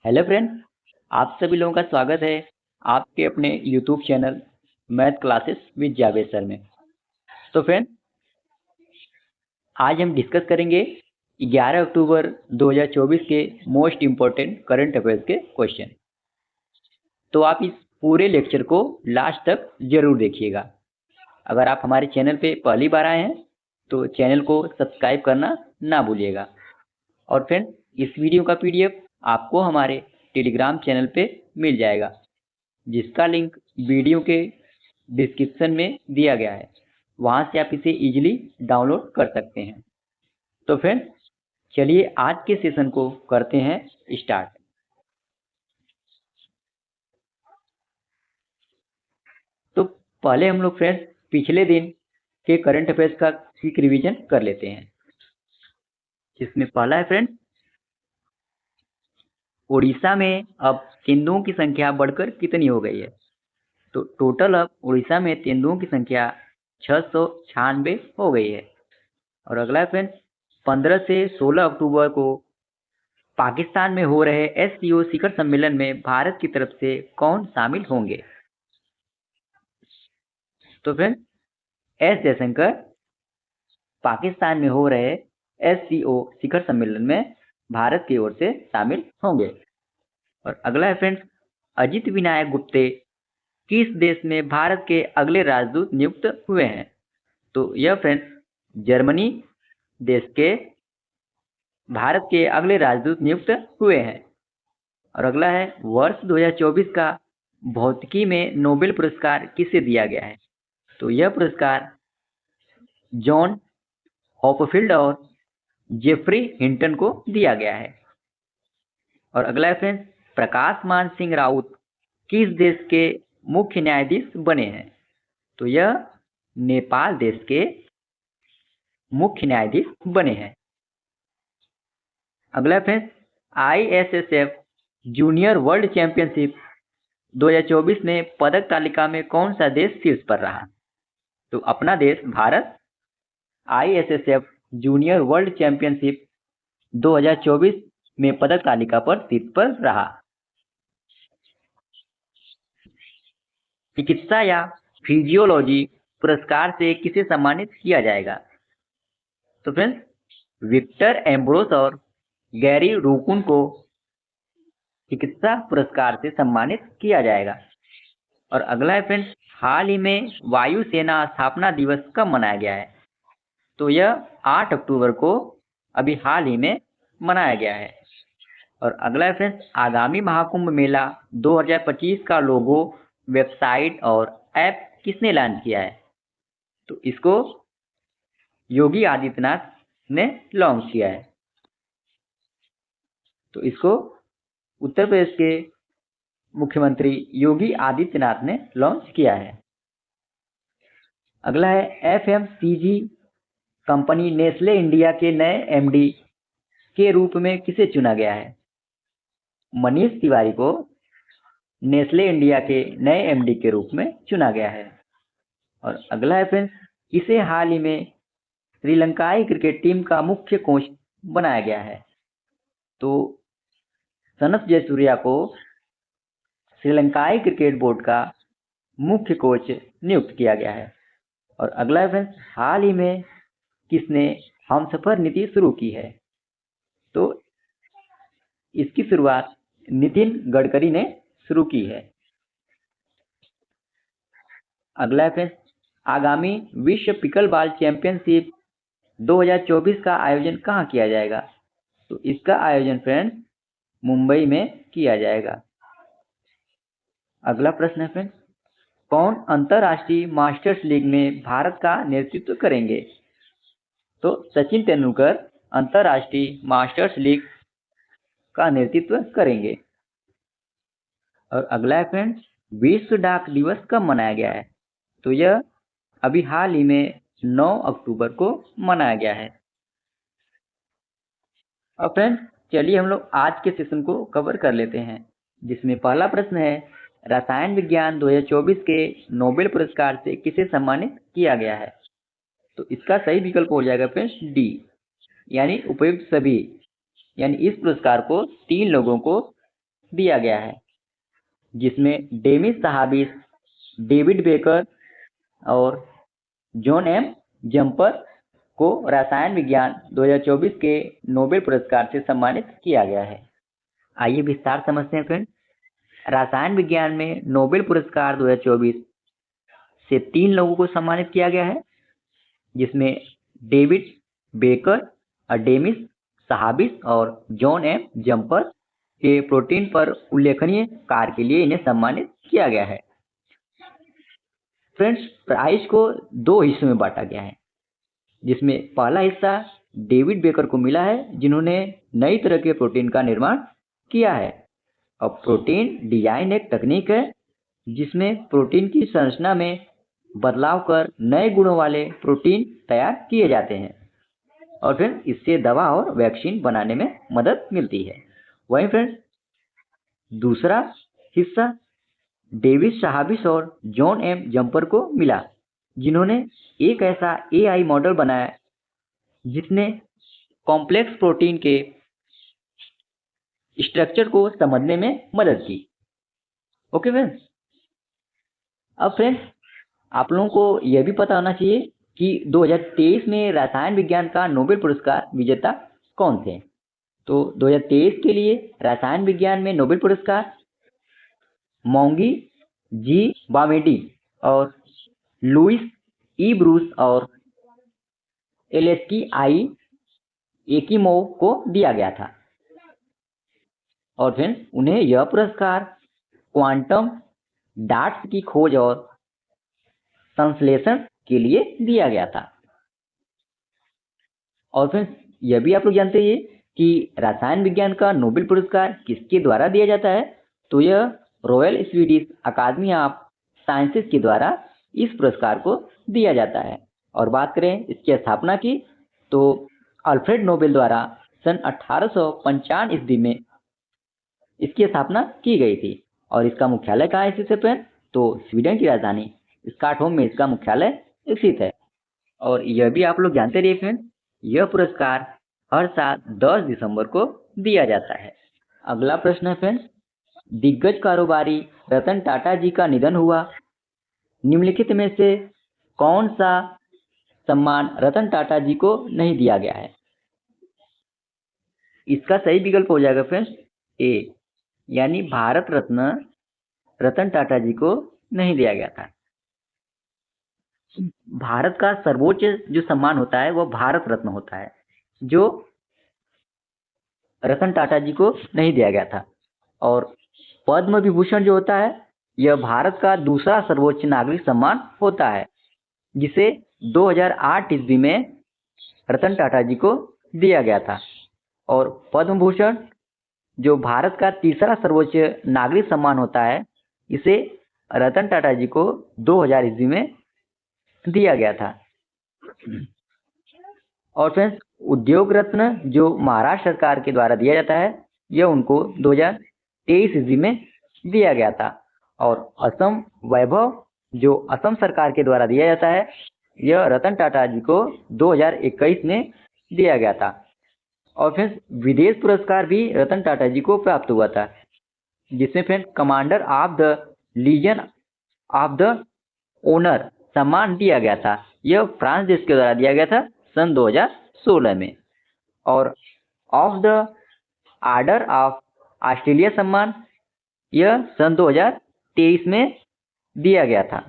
Hello friends, आप सभी लोगों का स्वागत है आपके अपने YouTube channel math classes with Javed sir में। तो फ्रेंड्स, आज हम डिस्कस करेंगे 11 अक्टूबर 2024 के मोस्ट इम्पोर्टेंट करंट अफेयर्स के क्वेश्चन। तो आप इस पूरे लेक्चर को लास्ट तक जरूर देखिएगा। अगर आप हमारे चैनल पे पहली बार आए हैं तो चैनल को सब्सक्राइब करना ना भूलिएगा। और फ्रेंड्स, इस वीडियो का पीडीएफ आपको हमारे टेलीग्राम चैनल पे मिल जाएगा, जिसका लिंक वीडियो के डिस्क्रिप्शन में दिया गया है। वहां से आप इसे इजीली डाउनलोड कर सकते हैं। तो फ्रेंड्स, चलिए आज के सेशन को करते हैं स्टार्ट। तो पहले हम लोग फ्रेंड्स पिछले दिन के करंट अफेयर्स का क्विक रिवीजन कर लेते हैं, जिसमें पहला है फ्रेंड्स, उड़ीसा में अब तेंदुओं की संख्या बढ़कर कितनी हो गई है। तो टोटल अब उड़ीसा में तेंदुओं की संख्या 696 हो गई है। और अगला है फ्रेंड्स, 15 से 16 अक्टूबर को पाकिस्तान में हो रहे एससीओ शिखर सम्मेलन में भारत की तरफ से कौन शामिल होंगे। तो फ्रेंड्स, एस जयशंकर पाकिस्तान में हो रहे एससीओ शिखर सम्मेलन में भारत की ओर से शामिल होंगे। और अगला है फ्रेंड्स, अजित विनायक गुप्ते किस देश में भारत के अगले राजदूत नियुक्त हुए हैं। तो यह फ्रेंड्स जर्मनी देश के भारत के अगले राजदूत नियुक्त हुए हैं। और अगला है, वर्ष 2024 का भौतिकी में नोबेल पुरस्कार किसे दिया गया है। तो यह पुरस्कार जॉन हॉपफील्ड और जेफरी हिंटन को दिया गया है। और अगला है फ्रेंड्स, प्रकाश मान सिंह राउत किस देश के मुख्य न्यायाधीश बने हैं। तो यह नेपाल देश के मुख्य न्यायाधीश बने हैं। अगला friends, ISSF junior world championship 2024 में पदक तालिका में कौन सा देश शीर्ष पर रहा। तो अपना देश Bharat ISSF junior world championship 2024 में पदक तालिका पर शीर्ष पर रहा। चिकित्सा या फिजियोलॉजी पुरस्कार से किसे सम्मानित किया जाएगा। तो फ्रेंड्स, विक्टर एम्ब्रोस और गैरी रूकुन को चिकित्सा पुरस्कार से सम्मानित किया जाएगा। और अगला है फ्रेंड्स, हाल ही में वायुसेना स्थापना दिवस कब मनाया गया है। तो यह 8 अक्टूबर को अभी हाल ही में मनाया गया है। और अगला है फ्रेंड्स, आगामी महाकुंभ मेला 2025 का लोगो, वेबसाइट और ऐप किसने लॉन्च किया है। तो इसको योगी आदित्यनाथ ने लॉन्च किया है। तो इसको उत्तर प्रदेश के मुख्यमंत्री योगी आदित्यनाथ ने लॉन्च किया है। अगला है, FMCG कंपनी नेस्ले इंडिया के नए MD के रूप में किसे चुना गया है। मनीष तिवारी को नेस्ले इंडिया के नए MD के रूप में चुना गया है। और अगला है फ्रेंड्स, इसे हाल ही में श्रीलंकाई क्रिकेट टीम का मुख्य कोच बनाया गया है। तो सनत जयसूर्या को श्रीलंकाई क्रिकेट बोर्ड का मुख्य कोच नियुक्त किया गया है। और अगला है फ्रेंड्स, हाल ही में किसने हमसफर नीति शुरू की है। तो इसकी शुरुआत नितिन गडकरी ने शुरू की है। अगला है फ्रेंड्स, आगामी विश्व पिकलबॉल चैंपियनशिप 2024 का आयोजन कहाँ किया जाएगा। तो इसका आयोजन फ्रेंड्स मुंबई में किया जाएगा। अगला प्रश्न है फ्रेंड्स, कौन अंतरराष्ट्रीय मास्टर्स लीग में भारत का नेतृत्व करेंगे। तो सचिन तेंदुलकर अंतरराष्ट्रीय मास्टर्स लीग का नेतृत्व करेंगे। और अगला है फ्रेंड्स, विश्व डाक दिवस कब मनाया गया है। तो यह अभी हाल ही में 9 अक्टूबर को मनाया गया है। और फ्रेंड्स, चलिए हम लोग आज के सेशन को कवर कर लेते हैं, जिसमें पहला प्रश्न है, रसायन विज्ञान 2024 के नोबेल पुरस्कार से किसे सम्मानित किया गया है। तो इसका सही विकल्प हो जाएगा फ्रेंड्स डी, यानी उपयुक्त सभी। यानी इस पुरस्कार को 3 लोगों को दिया गया है, जिसमें डेमिस सहाबिस, डेविड बेकर और जॉन एम जम्पर को रसायन विज्ञान 2024 के नोबेल पुरस्कार से सम्मानित किया गया है। आइए विस्तार समझते हैं फ्रेंड्स। रसायन विज्ञान में नोबेल पुरस्कार 2024 से 3 लोगों को सम्मानित किया गया है, जिसमें डेविड बेकर, डेमिस सहाबिस और जॉन एम जम्पर के प्रोटीन पर उल्लेखनीय कार्य के लिए इन्हें सम्मानित किया गया है। फ्रेंड्स, प्राइज को 2 हिस्सों में बांटा गया है, जिसमें पहला हिस्सा डेविड बेकर को मिला है, जिन्होंने नई तरह के प्रोटीन का निर्माण किया है। अब प्रोटीन डिजाइन एक तकनीक है जिसमें प्रोटीन की संरचना में बदलाव कर नए गुणों वाले प्रोटीन तैयार किए जाते हैं और फिर इससे दवा और वैक्सीन बनाने में मदद मिलती है। वहीं फ्रेंड्स, दूसरा हिस्सा डेविस सहाबिस और जॉन एम जम्पर को मिला, जिन्होंने एक ऐसा एआई मॉडल बनाया जिसने कॉम्प्लेक्स प्रोटीन के स्ट्रक्चर को समझने में मदद की। ओके फ्रेंड्स, अब फ्रेंड्स आप लोगों को यह भी पता होना चाहिए कि 2023 में रसायन विज्ञान का नोबेल पुरस्कार विजेता कौन थे। तो 2023 के लिए रसायन विज्ञान में नोबेल पुरस्कार मोंगी जी बामेडी और लुइस ई ब्रूस और एलेस्की आई एकिमोव को दिया गया था। और फिर उन्हें यह पुरस्कार क्वांटम डॉट्स की खोज और संश्लेषण के लिए दिया गया था। और फिर यह भी आप लोग जानते हैं कि रसायन विज्ञान का नोबेल पुरस्कार किसके द्वारा दिया जाता है। तो यह Royal Swedish Academy of Sciences के द्वारा इस पुरस्कार को दिया जाता है। और बात करें इसकी स्थापना की, तो अल्फ्रेड नोबेल द्वारा सन 1855 ईस्वी में इसकी स्थापना की गई थी। और इसका मुख्यालय कहाँ स्थित है? तो स्वीडन की राजधानी स्टॉकहोम में इसका मुख्यालय स्थित है। और यह भी आप लोग जानते रहिए फ्रेंड्स, यह पुरस्कार हर साल 10 दिसंबर को दिया जाता है। अगला प्रश्न है फ्रेंड्स, दिग्गज कारोबारी रतन टाटा जी का निधन हुआ। निम्नलिखित में से कौन सा सम्मान रतन टाटा जी को नहीं दिया गया है? इसका सही विकल्प हो जाएगा फ्रेंड्स ए, यानी भारत रत्न रतन टाटा जी को नहीं दिया गया था। भारत का सर्वोच्च जो सम्मान होता है वह भारत रत्न होता है, जो रतन टाटा जी को नहीं दिया गया था। और पद्म विभूषण जो होता है यह भारत का दूसरा सर्वोच्च नागरिक सम्मान होता है, जिसे 2008 ईस्वी में रतन टाटा जी को दिया गया था। और पद्म भूषण जो भारत का तीसरा सर्वोच्च नागरिक सम्मान होता है, इसे रतन टाटा जी को 2000 ईस्वी में दिया गया था। और फ्रेंड्स, उद्योग रत्न जो महाराष्ट्र सरकार के द्वारा दिया जाता है, यह उनको 2023 ईस्वी में दिया गया था। और असम वैभव जो असम सरकार के द्वारा दिया जाता है, यह रतन टाटा जी को 2021 में दिया गया था। और फ्रेंड्स, विदेश पुरस्कार भी रतन टाटा जी को प्राप्त हुआ था, जिसमें French Commander of the Legion of the Honour सम्मान दिया गया था। यह फ्रांस देश के द्वारा दिया गया था सन 2016 में। और of the order of Australia सम्मान यह सन 2023 में दिया गया था।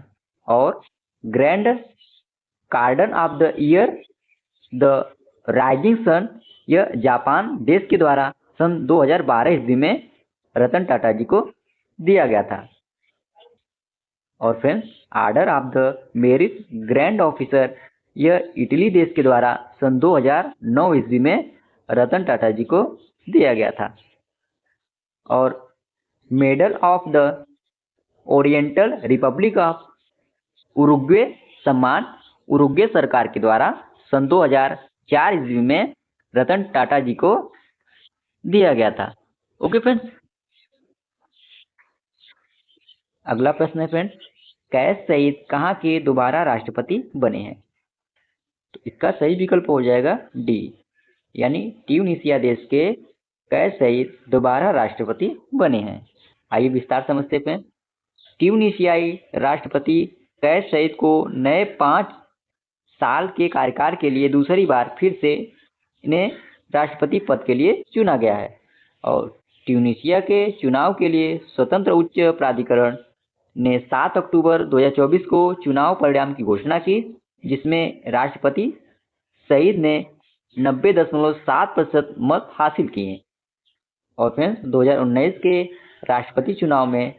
और Grand Cordon of the year the Rising Sun यह जापान देश के द्वारा सन 2012 ईस्वी में रतन टाटा जी को दिया गया था। और friends, order of the merit grand officer यह इटली देश के द्वारा सन 2009 ईस्वी में रतन टाटा जी को दिया गया था। और medal of the oriental Republic of Uruguay सम्मान उरुग्वे सरकार के द्वारा सन 2004 ईस्वी में रतन टाटा जी को दिया गया था। ओके फ्रेंड्स, अगला प्रश्न है फ्रेंड्स, कैस सईद कहाँ के दोबारा राष्ट्रपति बने हैं? तो इसका सही विकल्प हो जाएगा डी, यानी ट्यूनीशिया देश के कैस सईद दोबारा राष्ट्रपति बने हैं। आइए विस्तार समझते हैं। ट्यूनीशियाई राष्ट्रपति कैस सईद को नए 5 साल के कार्यकाल के लिए दूसरी बार फिर से इन्हें राष्ट्रपति पद के लिए चुना गया है। और ट्यूनीशिया के चुनाव के लिए स्वतंत्र उच्च प्राधिकरण ने 7 अक्टूबर 2024 को चुनाव परिणाम की घोषणा की, जिसमें राष्ट्रपति सईद ने 90.7% मत हासिल किए। और फ्रेंड्स 2019 के राष्ट्रपति चुनाव में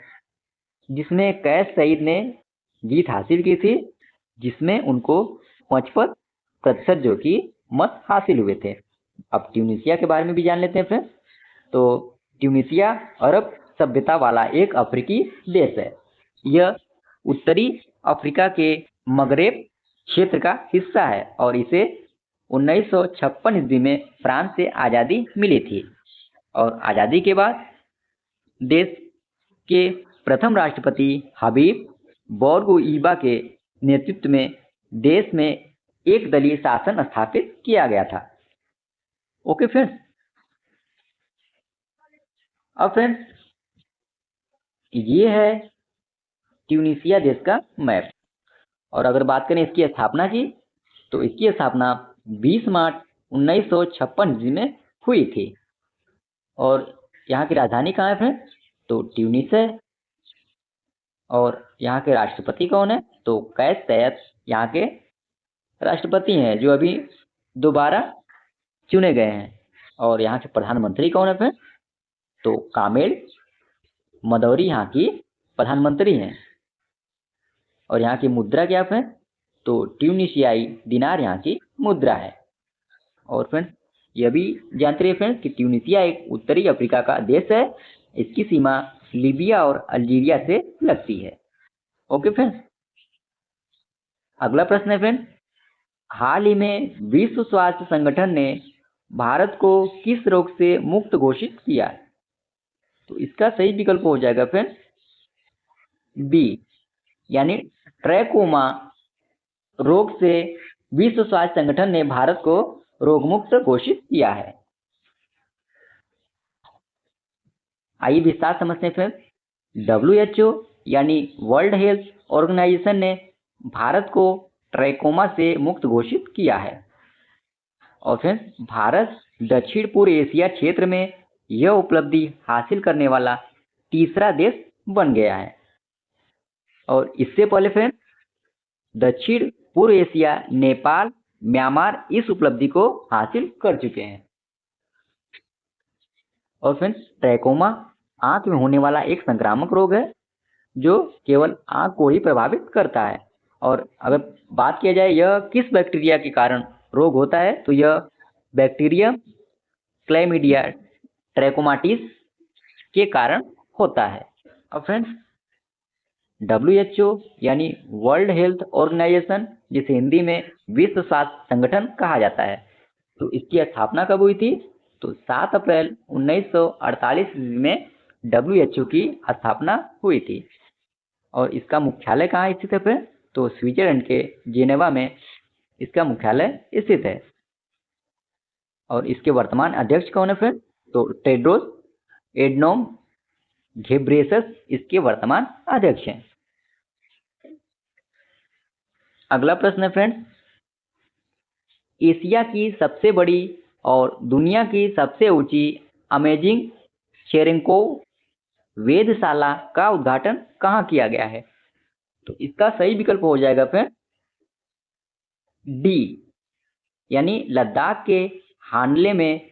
जिसमें कैस सईद ने जीत हासिल की थी, जिसमें उनको 55% जो कि मत हासिल हुए थे। अब ट्यूनीशिया के बारे में भी जान लेते हैं फ्रेंड्स। तो ट्यूनीशिया अरब सभ्यता वाला एक अफ्रीकी देश है। यह उत्तरी अफ्रीका के मगरेब क्षेत्र का हिस्सा है और इसे 1956 ईस्वी में फ्रांस से आज़ादी मिली थी। और आज़ादी के बाद देश के प्रथम राष्ट्रपति हबीब बोर्गुइबा के नेतृत्व में देश में एक दलीय शासन स्थापित किया गया था। Okay friends. अब फ्रेंड्स ये है ट्यूनीशिया देश का मैप। और अगर बात करें इसकी स्थापना की, तो इसकी स्थापना 20 मार्च 1956 ईस्वी में हुई थी। और यहाँ की राजधानी कहाँ है फ्रेंड्स? तो ट्यूनिस है। और यहाँ के राष्ट्रपति कौन है? तो कैस सईद यहाँ के राष्ट्रपति हैं, जो अभी दोबारा चुने गए हैं। और यहाँ के प्रधानमंत्री कौन है फ्रेंड्स? तो कामेल मदौरी यहाँ की प्रधानमंत्री हैं। और यहाँ की मुद्रा क्या है? तो ट्यूनीशियाई दिनार यहाँ की मुद्रा है। और फ्रेंड्स यह भी जानते रहिए फ्रेंड्स कि ट्यूनीशिया एक उत्तरी अफ्रीका का देश है। इसकी सीमा लीबिया और अल्जीरिया से लगती है। Okay friends. अगला प्रश्न है फ्रेंड्स, हाल ही में विश्व स्वास्थ्य संगठन ने भारत को किस रोग से मुक्त घोषित किया? तो इसका सही विकल्प हो जाएगा फ्रेंड्स बी, यानी ट्रैकोमा रोग से विश्व स्वास्थ्य संगठन ने भारत को रोगमुक्त घोषित किया है। आइए विस्तार समझते हैं फ्रेंड्स। WHO यानी वर्ल्ड हेल्थ ऑर्गेनाइजेशन ने भारत को ट्रैकोमा से मुक्त घोषित किया है। और फ्रेंड्स भारत दक्षिण पूर्व एशिया क्षेत्र में यह उपलब्धि हासिल करने वाला तीसरा देश बन गया है। और इससे पहले फ्रेंड्स दक्षिण पूर्व एशिया, नेपाल, म्यांमार इस उपलब्धि को हासिल कर चुके हैं। और फ्रेंड्स ट्रैकोमा आंख में होने वाला एक संक्रामक रोग है जो केवल आंख को ही प्रभावित करता है। और अगर बात किया जाए यह किस बैक्टीरिया के कारण रोग होता है, तो यह बैक्टीरियम क्लैमिडिया ट्रैकोमाटिस के कारण होता है। अब फ्रेंड्स WHO यानी वर्ल्ड हेल्थ ऑर्गेनाइजेशन, जिसे हिंदी में विश्व स्वास्थ्य संगठन कहा जाता है, तो इसकी स्थापना कब हुई थी? तो 7 अप्रैल 1948 में WHO की स्थापना हुई थी। और इसका मुख्यालय कहाँ स्थित है फ्रेंड्स? तो स्विट्जरलैंड के जेनेवा में इसका मुख्यालय स्थित है। और इसके वर्तमान अध्यक्ष कौन है फ्रेंड्स? तो टेड्रोस एडनोम घेब्रेसस इसके वर्तमान अध्यक्ष हैं। अगला प्रश्न है फ्रेंड्स, एशिया की सबसे बड़ी और दुनिया की सबसे ऊंची अमेजिंग चेरेंकोव वेधशाला का उद्घाटन कहाँ किया गया है? तो इसका सही विकल्प हो जाएगा फ्रेंड्स डी, यानी लद्दाख के हानले में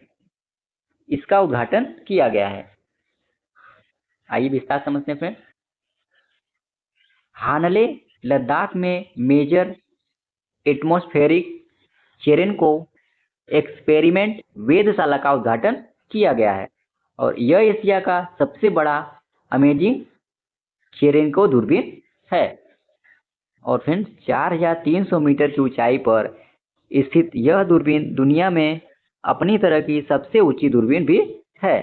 इसका उद्घाटन किया गया है। आइए विस्तार समझते हैं फ्रेंड्स। हानले लद्दाख में मेजर एटमॉस्फेरिक चेरेंकोव एक्सपेरिमेंट वेधशाला का उद्घाटन किया गया है। और यह एशिया का सबसे बड़ा अमेजिंग चेरेंकोव दूरबीन है। और फ्रेंड्स 4300 मीटर की ऊंचाई पर स्थित यह दूरबीन दुनिया में अपनी तरह की सबसे ऊंची दूरबीन भी है।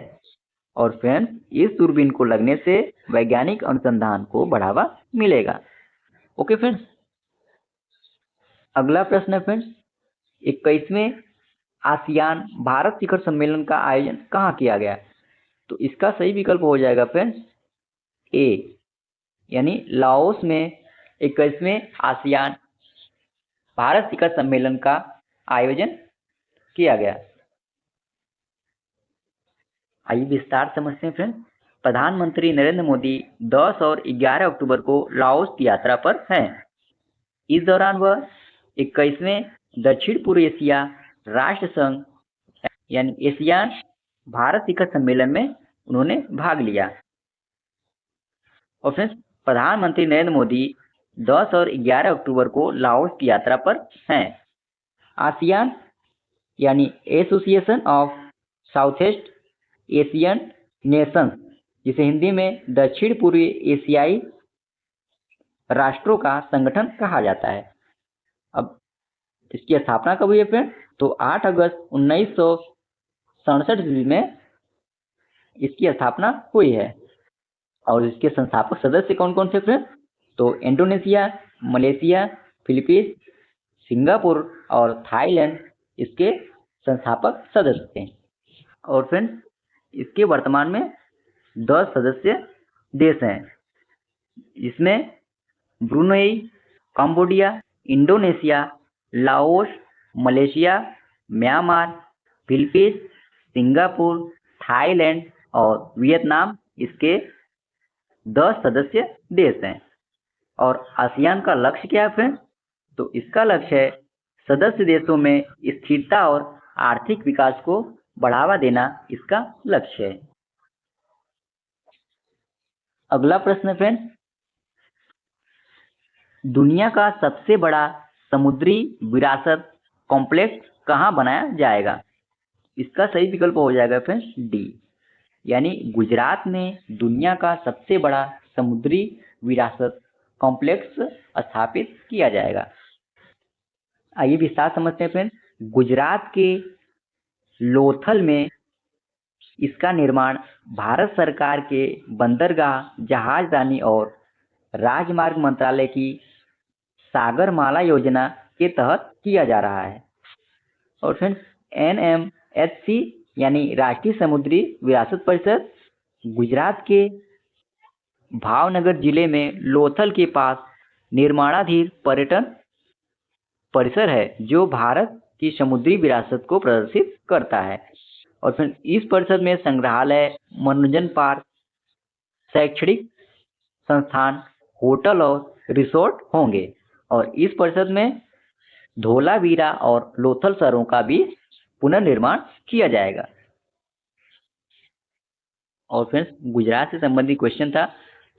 और फ्रेंड्स इस दूरबीन को लगने से वैज्ञानिक अनुसंधान को बढ़ावा मिलेगा। Okay friends. अगला प्रश्न है फ्रेंड्स, 21वें आसियान भारत शिखर सम्मेलन का आयोजन कहाँ किया गया? तो इसका सही विकल्प हो जाएगा फ्रेंड्स ए, यानी लाओस में 21वें आसियान भारत शिखर सम्मेलन का आयोजन किया गया। आइए विस्तार समझते हैं फ्रेंड्स। प्रधानमंत्री नरेंद्र मोदी 10 और 11 अक्टूबर को लाओस की यात्रा पर हैं। इस दौरान वह 21वें दक्षिण पूर्व एशिया राष्ट्र संघ यानी एशियान भारत शिखर सम्मेलन में उन्होंने भाग लिया। और फ्रेंड्स प्रधानमंत्री नरेंद्र मोदी 10 और 11 अक्टूबर को लाओस की यात्रा पर हैं। आसियान यानी association of south east Asian Nations, जिसे हिंदी में दक्षिण पूर्वी एशियाई राष्ट्रों का संगठन कहा जाता है। अब इसकी स्थापना कब हुई है फ्रेंड? तो 8 अगस्त 1967 ईस्वी में इसकी स्थापना हुई है। और इसके संस्थापक सदस्य कौन कौन थे फ्रेंड? तो इंडोनेशिया, मलेशिया, फिलीपींस, सिंगापुर और थाईलैंड इसके संस्थापक सदस्य थे। और फ्रेंड्स इसके वर्तमान में 10 सदस्य देश हैं। इसमें Brunei, Cambodia, Indonesia, Laos, Malaysia, Myanmar, Philippines, Singapore, Thailand और वियतनाम इसके 10 सदस्य देश हैं। और आसियान का लक्ष्य क्या है फ्रेंड्स? तो इसका लक्ष्य है सदस्य देशों में स्थिरता और आर्थिक विकास को बढ़ावा देना इसका लक्ष्य है। अगला प्रश्न है फ्रेंड्स, दुनिया का सबसे बड़ा समुद्री विरासत कॉम्प्लेक्स कहाँ बनाया जाएगा? इसका सही विकल्प हो जाएगा फ्रेंड्स डी, यानी गुजरात में दुनिया का सबसे बड़ा समुद्री विरासत कॉम्प्लेक्स स्थापित किया जाएगा। आइए विस्तार समझते हैं फ्रेंड्स। गुजरात के लोथल में इसका निर्माण भारत सरकार के बंदरगाह, जहाजरानी और राजमार्ग मंत्रालय की सागरमाला योजना के तहत किया जा रहा है। और फ्रेंड्स NMHC यानी राष्ट्रीय समुद्री विरासत परिषद गुजरात के भावनगर जिले में लोथल के पास निर्माणाधीन पर्यटन परिसर है, जो भारत की समुद्री विरासत को प्रदर्शित करता है। और फिर इस परिसर में संग्रहालय, मनोरंजन पार्क, शैक्षणिक संस्थान, होटल और रिसोर्ट होंगे। और इस परिसर में धोलावीरा और लोथल शहरों का भी पुनर्निर्माण किया जाएगा। और फ्रेंड्स गुजरात से संबंधित क्वेश्चन था,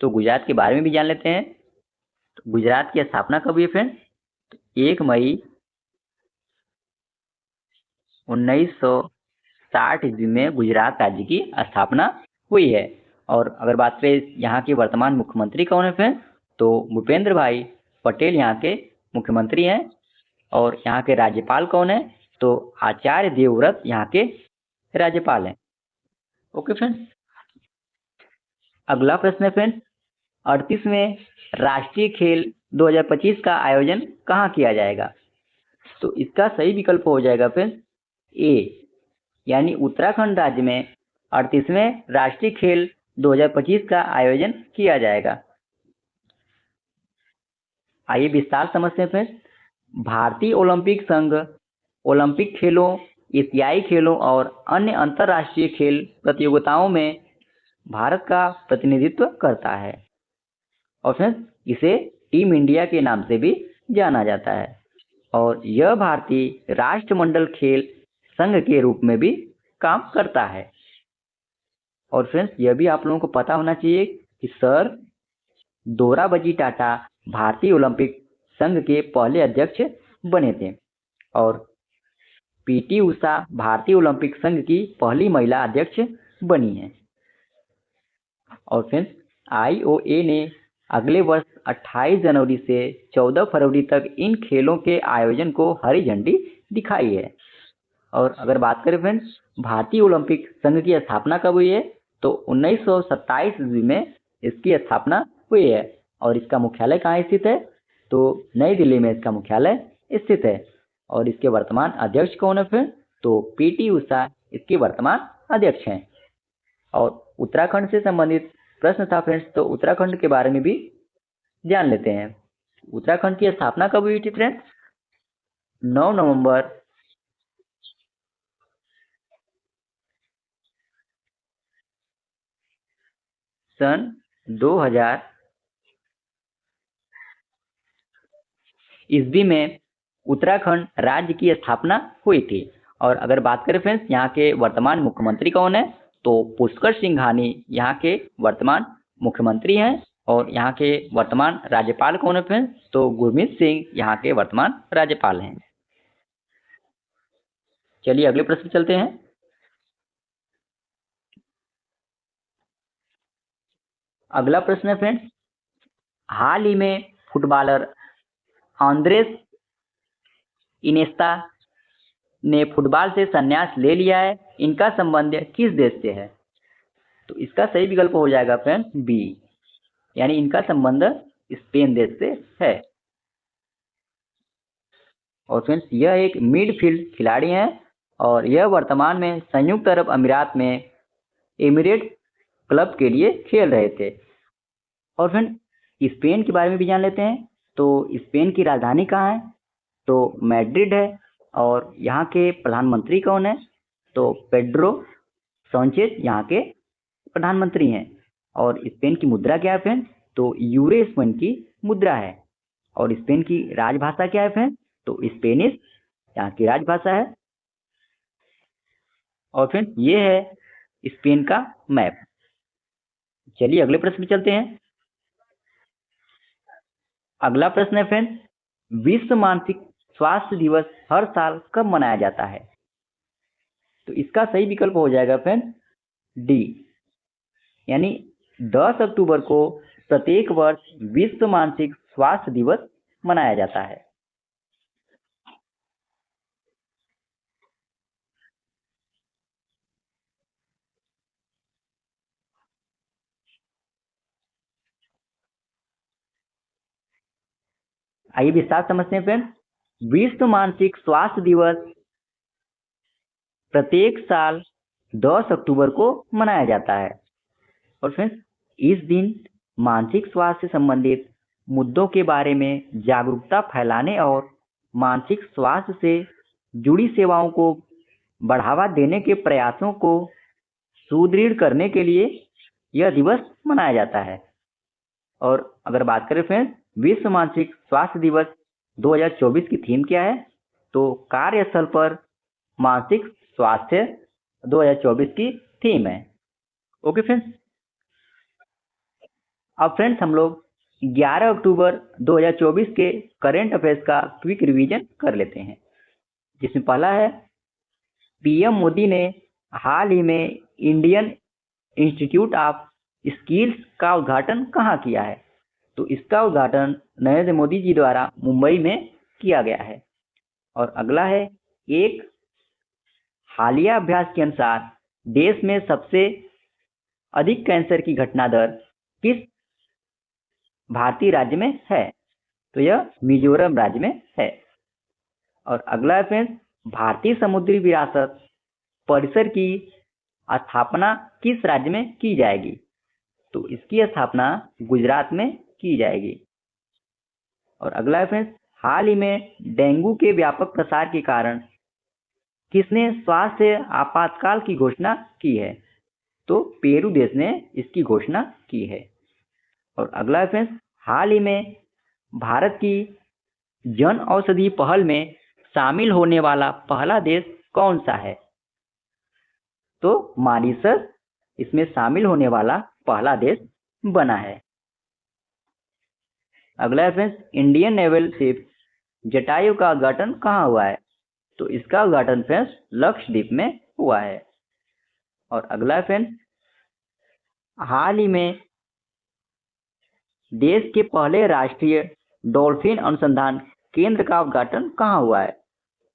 तो गुजरात के बारे में भी जान लेते हैं। तो गुजरात की स्थापना कब हुई फ्रेंड्स? 1 मई 1960 ईस्वी में गुजरात राज्य की स्थापना हुई है। और अगर बात करें यहाँ के वर्तमान मुख्यमंत्री कौन है फ्रेंड्स? तो भूपेंद्र भाई पटेल यहाँ के मुख्यमंत्री हैं। और यहाँ के राज्यपाल कौन है? तो आचार्य देवव्रत यहाँ के राज्यपाल हैं। ओके फ्रेंड्स, अगला प्रश्न है फ्रेंड्स, 38वें राष्ट्रीय खेल 2025 का आयोजन कहाँ किया जाएगा? तो इसका सही विकल्प हो जाएगा फ्रेंड्स ए, यानी उत्तराखंड राज्य में 38वें राष्ट्रीय खेल 2025 का आयोजन किया जाएगा। आइए विस्तार समझते हैं फ्रेंड्स। भारतीय ओलंपिक संघ ओलंपिक खेलों, एशियाई खेलों और अन्य अंतर्राष्ट्रीय खेल प्रतियोगिताओं में भारत का प्रतिनिधित्व करता है। और फ्रेंड्स इसे टीम इंडिया के नाम से भी जाना जाता है। और यह भारतीय राष्ट्रमंडल खेल संघ के रूप में भी काम करता है। और फ्रेंड्स यह भी आप लोगों को पता होना चाहिए कि सर दोराबजी टाटा भारतीय ओलंपिक संघ के पहले अध्यक्ष बने थे। और PT उषा भारतीय ओलंपिक संघ की पहली महिला अध्यक्ष बनी है। और फ्रेंड्स IOA ने अगले वर्ष 28 जनवरी से 14 फरवरी तक इन खेलों के आयोजन को हरी झंडी दिखाई है। और अगर बात करें फ्रेंड्स भारतीय ओलंपिक संघ की स्थापना कब हुई है? तो 1927 ईस्वी में इसकी स्थापना हुई है। और इसका मुख्यालय कहाँ स्थित है? तो नई दिल्ली में इसका मुख्यालय स्थित है। और इसके वर्तमान अध्यक्ष कौन है फ्रेंड? तो पीटी उषा इसके वर्तमान अध्यक्ष हैं। और उत्तराखंड से संबंधित प्रश्न था फ्रेंड्स, तो उत्तराखंड के बारे में भी जान लेते हैं। उत्तराखंड की स्थापना कब हुई थी फ्रेंड्स? 9 नवंबर 2000 ईस्वी में उत्तराखंड राज्य की स्थापना हुई थी। और अगर बात करें फ्रेंड्स यहाँ के वर्तमान मुख्यमंत्री कौन है, तो पुष्कर सिंह धामी यहाँ के वर्तमान मुख्यमंत्री हैं। और यहाँ के वर्तमान राज्यपाल कौन है फ्रेंड्स, तो गुरमीत सिंह यहाँ के वर्तमान राज्यपाल हैं। चलिए अगले प्रश्न चलते हैं। अगला प्रश्न है फ्रेंड्स, हाल ही में फुटबॉलर आंद्रेस इनेस्ता ने फुटबॉल से संन्यास ले लिया है, इनका संबंध किस देश से है? तो इसका सही विकल्प हो जाएगा फ्रेंड्स बी, यानी इनका संबंध स्पेन देश से है। और फ्रेंड्स यह एक मिडफील्ड खिलाड़ी हैं और यह वर्तमान में संयुक्त अरब अमीरात में एमिरेट क्लब के लिए खेल रहे थे। और फ्रेंड्स स्पेन के बारे में भी जान लेते हैं। तो स्पेन की राजधानी कहाँ है? तो मैड्रिड है। और यहाँ के प्रधानमंत्री कौन है? तो पेड्रो सांचेज यहाँ के प्रधानमंत्री हैं। और स्पेन की मुद्रा क्या है फ्रेंड्स? तो यूरो स्पेन की मुद्रा है। और स्पेन की राजभाषा क्या है फ्रेंड्स? तो स्पेनिश यहाँ की राजभाषा है। और फ्रेंड्स ये है स्पेन का मैप। चलिए अगले प्रश्न में चलते हैं। अगला प्रश्न है फ्रेंड्स, विश्व मानसिक स्वास्थ्य दिवस हर साल कब मनाया जाता है? तो इसका सही विकल्प हो जाएगा फ्रेंड्स डी, यानी 10 अक्टूबर को प्रत्येक वर्ष विश्व मानसिक स्वास्थ्य दिवस मनाया जाता है। आइए विस्तार समझते हैं फ्रेंड्स। विश्व मानसिक स्वास्थ्य दिवस प्रत्येक साल 10 अक्टूबर को मनाया जाता है। और फ्रेंड्स इस दिन मानसिक स्वास्थ्य से संबंधित मुद्दों के बारे में जागरूकता फैलाने और मानसिक स्वास्थ्य से जुड़ी सेवाओं को बढ़ावा देने के प्रयासों को सुदृढ़ करने के लिए यह दिवस मनाया जाता है। और अगर बात करें फ्रेंड्स विश्व मानसिक स्वास्थ्य दिवस 2024 की थीम क्या है? तो कार्यस्थल पर मानसिक स्वास्थ्य 2024 की थीम है। ओके फ्रेंड्स, अब फ्रेंड्स हम लोग 11 अक्टूबर 2024 के करंट अफेयर्स का क्विक रिवीजन कर लेते हैं, जिसमें पहला है पीएम मोदी ने हाल ही में इंडियन इंस्टीट्यूट ऑफ स्किल्स का उद्घाटन कहाँ किया है? तो इसका उद्घाटन नरेंद्र मोदी जी द्वारा मुंबई में किया गया है। और अगला है एक हालिया अभ्यास के अनुसार देश में सबसे अधिक कैंसर की घटना दर किस भारतीय राज्य में है? तो यह मिजोरम राज्य में है। और अगला है फ्रेंड्स भारतीय समुद्री विरासत परिसर की स्थापना किस राज्य में की जाएगी? तो इसकी स्थापना गुजरात में की जाएगी। और अगला है फ्रेंड्स हाल ही में डेंगू के व्यापक प्रसार के कारण किसने स्वास्थ्य आपातकाल की घोषणा की है? तो पेरू देश ने इसकी घोषणा की है। और अगला है फ्रेंड्स हाल ही में भारत की जन औषधि पहल में शामिल होने वाला पहला देश कौन सा है? तो मॉरिशस इसमें शामिल होने वाला पहला देश बना है। अगला है friends Indian naval ship Jatayu का उद्घाटन कहाँ हुआ है? तो इसका उद्घाटन फ्रेंड्स लक्षद्वीप में हुआ है। और अगला है फ्रेंड्स हाल ही में देश के पहले राष्ट्रीय डॉल्फिन अनुसंधान केंद्र का उद्घाटन कहाँ हुआ है?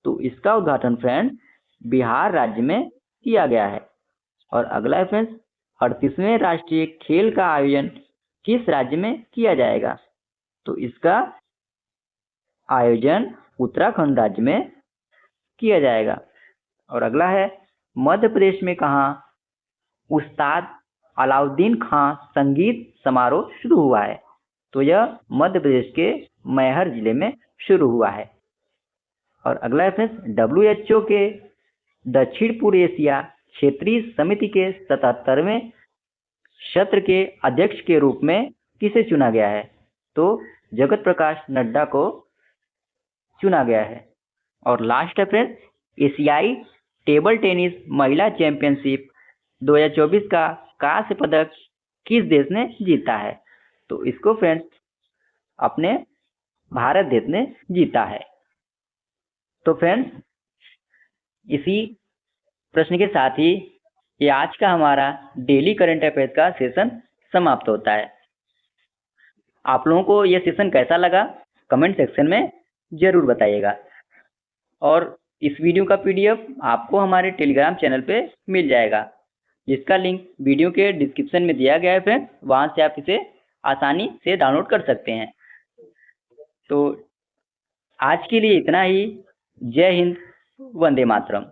तो इसका उद्घाटन फ्रेंड्स बिहार राज्य में किया गया है। और अगला है फ्रेंड्स 38वें राष्ट्रीय खेल का आयोजन किस राज्य में किया जाएगा? तो इसका आयोजन उत्तराखंड राज्य में किया जाएगा। और अगला है मध्य प्रदेश में कहाँ उस्ताद अलाउद्दीन खां संगीत समारोह शुरू हुआ है? तो यह मध्य प्रदेश के मैहर जिले में शुरू हुआ है। और अगला है फ्रेंड्स, WHO के दक्षिण पूर्व एशिया क्षेत्रीय समिति के 77वें सत्र के अध्यक्ष के रूप में किसे चुना गया है? तो जगत प्रकाश नड्डा को चुना गया है। और लास्ट है फ्रेंड्स, एशियाई टेबल टेनिस महिला चैंपियनशिप 2024 का कांस्य पदक किस देश ने जीता है? तो इसको फ्रेंड्स अपने भारत देश ने जीता है। तो फ्रेंड्स इसी प्रश्न के साथ ही ये आज का हमारा डेली करंट अफेयर्स का सेशन समाप्त होता है। आप लोगों को यह सेशन कैसा लगा कमेंट सेक्शन में जरूर बताइएगा। और इस वीडियो का PDF आपको हमारे टेलीग्राम चैनल पे मिल जाएगा, जिसका लिंक वीडियो के डिस्क्रिप्शन में दिया गया है फ्रेंड्स, वहां से आप इसे आसानी से डाउनलोड कर सकते हैं। तो आज के लिए इतना ही। जय हिंद, वंदे मातरम।